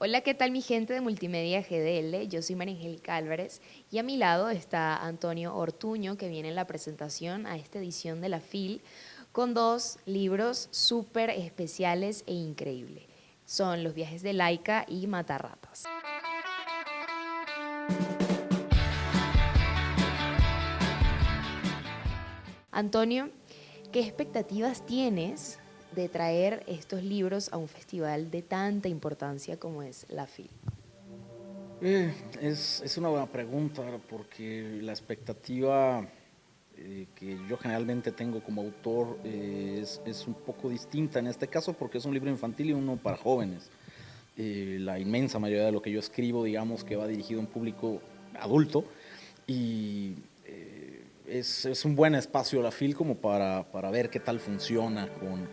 Hola, ¿qué tal mi gente de Multimedia GDL? Yo soy María Angélica Álvarez y a mi lado está Antonio Ortuño, que viene en la presentación a esta edición de la FIL con dos libros súper especiales e increíbles. Son Los viajes de Laika y Matarratas. Antonio, ¿qué expectativas tienes de traer estos libros a un festival de tanta importancia como es la FIL? Es una buena pregunta porque la expectativa que yo generalmente tengo como autor es un poco distinta en este caso porque es un libro infantil y uno para jóvenes. La inmensa mayoría de lo que yo escribo, digamos que va dirigido a un público adulto y es un buen espacio la FIL como para ver qué tal funciona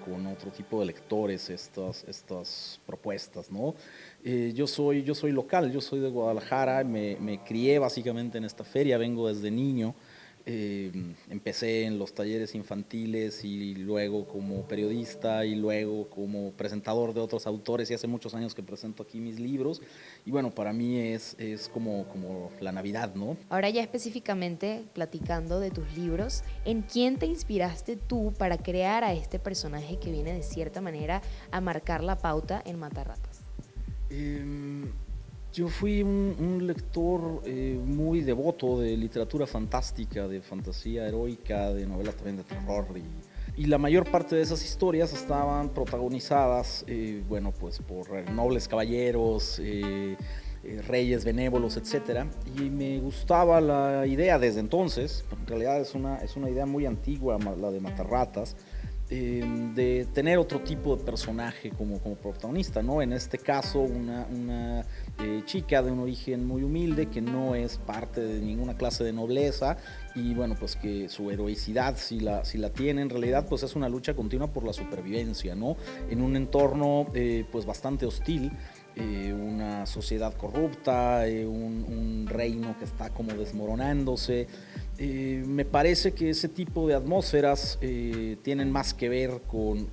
con otro tipo de lectores estas propuestas, ¿no? Yo soy local, yo soy de Guadalajara, me crié básicamente en esta feria, vengo desde niño. Empecé en los talleres infantiles y luego como periodista y luego como presentador de otros autores y hace muchos años que presento aquí mis libros y bueno, para mí es como la Navidad, ¿no? Ahora ya específicamente platicando de tus libros, ¿en quién te inspiraste tú para crear a este personaje que viene de cierta manera a marcar la pauta en Matarratas? Yo fui un lector muy devoto de literatura fantástica, de fantasía heroica, de novelas también de terror y la mayor parte de esas historias estaban protagonizadas, bueno, pues por nobles caballeros, reyes benévolos, etcétera, y me gustaba la idea desde entonces. En realidad es una idea muy antigua, la de Matarratas, de tener otro tipo de personaje como protagonista, ¿no? En este caso, una chica de un origen muy humilde que no es parte de ninguna clase de nobleza y bueno, pues que su heroicidad, si la tiene en realidad, pues es una lucha continua por la supervivencia, ¿no? En un entorno pues bastante hostil, una sociedad corrupta, un reino que está como desmoronándose. Me parece que ese tipo de atmósferas tienen más que ver con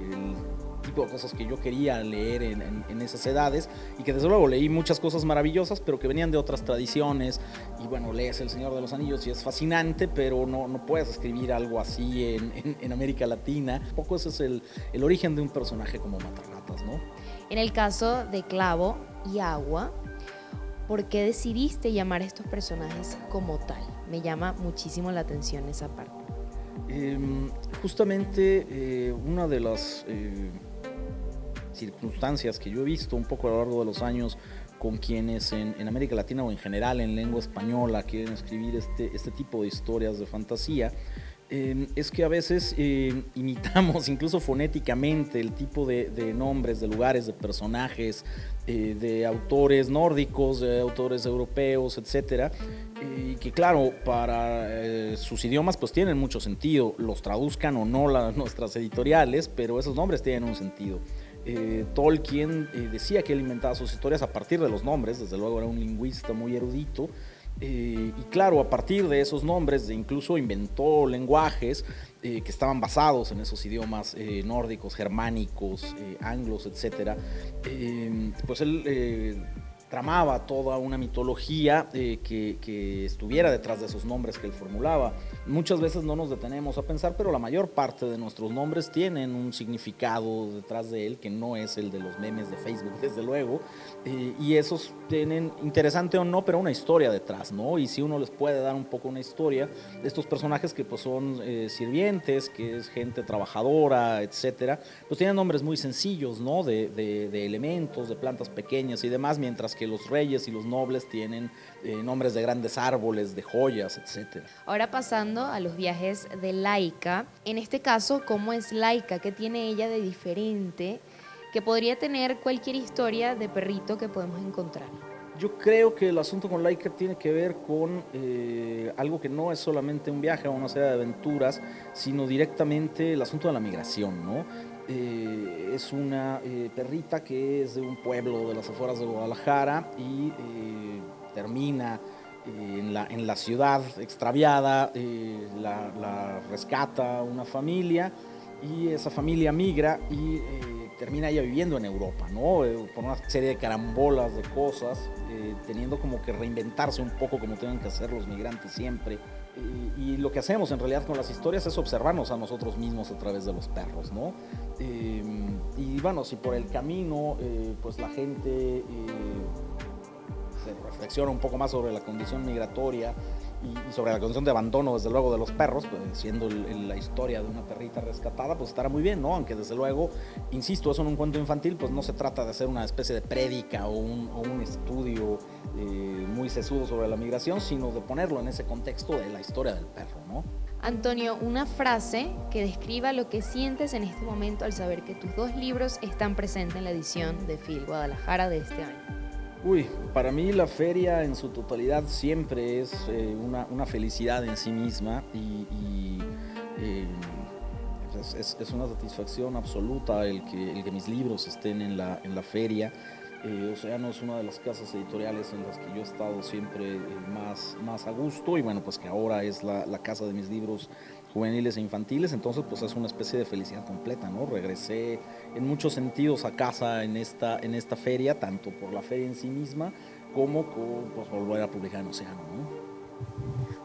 el tipo de cosas que yo quería leer en esas edades y que desde luego leí muchas cosas maravillosas, pero que venían de otras tradiciones y bueno, lees El Señor de los Anillos y es fascinante, pero no puedes escribir algo así en América Latina. Un poco ese es el origen de un personaje como Matarratas, ¿no? En el caso de Clavo y Agua, ¿por qué decidiste llamar a estos personajes como tal? Me llama muchísimo la atención esa parte. Eh, Justamente una de las circunstancias que yo he visto un poco a lo largo de los años con quienes en América Latina o en general en lengua española quieren escribir este tipo de historias de fantasía, es que a veces imitamos incluso fonéticamente el tipo de nombres, de lugares, de personajes, de autores nórdicos, de autores europeos, etcétera, y que claro, para sus idiomas pues tienen mucho sentido, los traduzcan o no nuestras editoriales, pero esos nombres tienen un sentido. Tolkien decía que él inventaba sus historias a partir de los nombres, desde luego era un lingüista muy erudito, y claro, a partir de esos nombres incluso inventó lenguajes que estaban basados en esos idiomas nórdicos, germánicos, anglos, etcétera. Pues él tramaba toda una mitología que estuviera detrás de esos nombres que él formulaba. Muchas veces no nos detenemos a pensar, pero la mayor parte de nuestros nombres tienen un significado detrás de él que no es el de los memes de Facebook, desde luego, y esos tienen, interesante o no, pero una historia detrás, ¿no? Y si uno les puede dar un poco una historia de estos personajes que pues son sirvientes, que es gente trabajadora, etcétera, pues tienen nombres muy sencillos, ¿no? De elementos, de plantas pequeñas y demás, mientras que los reyes y los nobles tienen nombres de grandes árboles, de joyas, etcétera. Ahora pasando a los viajes de Laika, en este caso, ¿cómo es Laika? ¿Qué tiene ella de diferente que podría tener cualquier historia de perrito que podemos encontrar? Yo creo que el asunto con Laika tiene que ver con algo que no es solamente un viaje o una serie de aventuras, sino directamente el asunto de la migración, ¿no? Es una perrita que es de un pueblo de las afueras de Guadalajara y termina en la ciudad extraviada, la rescata una familia y esa familia migra y termina ella viviendo en Europa, ¿no? Por una serie de carambolas de cosas, teniendo como que reinventarse un poco como tienen que hacer los migrantes siempre. Y lo que hacemos en realidad con las historias es observarnos a nosotros mismos a través de los perros, ¿no? Y bueno, si por el camino pues la gente se reflexiona un poco más sobre la condición migratoria y sobre la condición de abandono, desde luego, de los perros, pues, siendo la historia de una perrita rescatada, pues estará muy bien, ¿no? Aunque desde luego, insisto, eso en un cuento infantil, pues no se trata de hacer una especie de prédica o un estudio muy sesudo sobre la migración, sino de ponerlo en ese contexto de la historia del perro, ¿no? Antonio, una frase que describa lo que sientes en este momento al saber que tus dos libros están presentes en la edición de FIL Guadalajara de este año. Uy, para mí la feria en su totalidad siempre es una felicidad en sí misma eh, es una satisfacción absoluta el que mis libros estén en la feria. Océano es una de las casas editoriales en las que yo he estado siempre más a gusto y bueno, pues que ahora es la casa de mis libros juveniles e infantiles, entonces pues es una especie de felicidad completa, ¿no? Regresé en muchos sentidos a casa en esta feria, tanto por la feria en sí misma como por pues, volver a publicar en Océano, ¿no?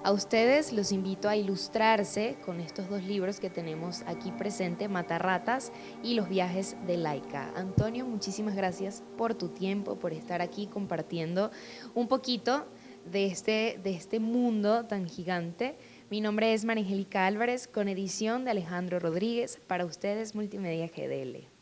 A ustedes los invito a ilustrarse con estos dos libros que tenemos aquí presente, Matarratas y Los viajes de Laika. Antonio, muchísimas gracias por tu tiempo, por estar aquí compartiendo un poquito de este mundo tan gigante. Mi nombre es María Angélica Álvarez, con edición de Alejandro Rodríguez, para ustedes Multimedia GDL.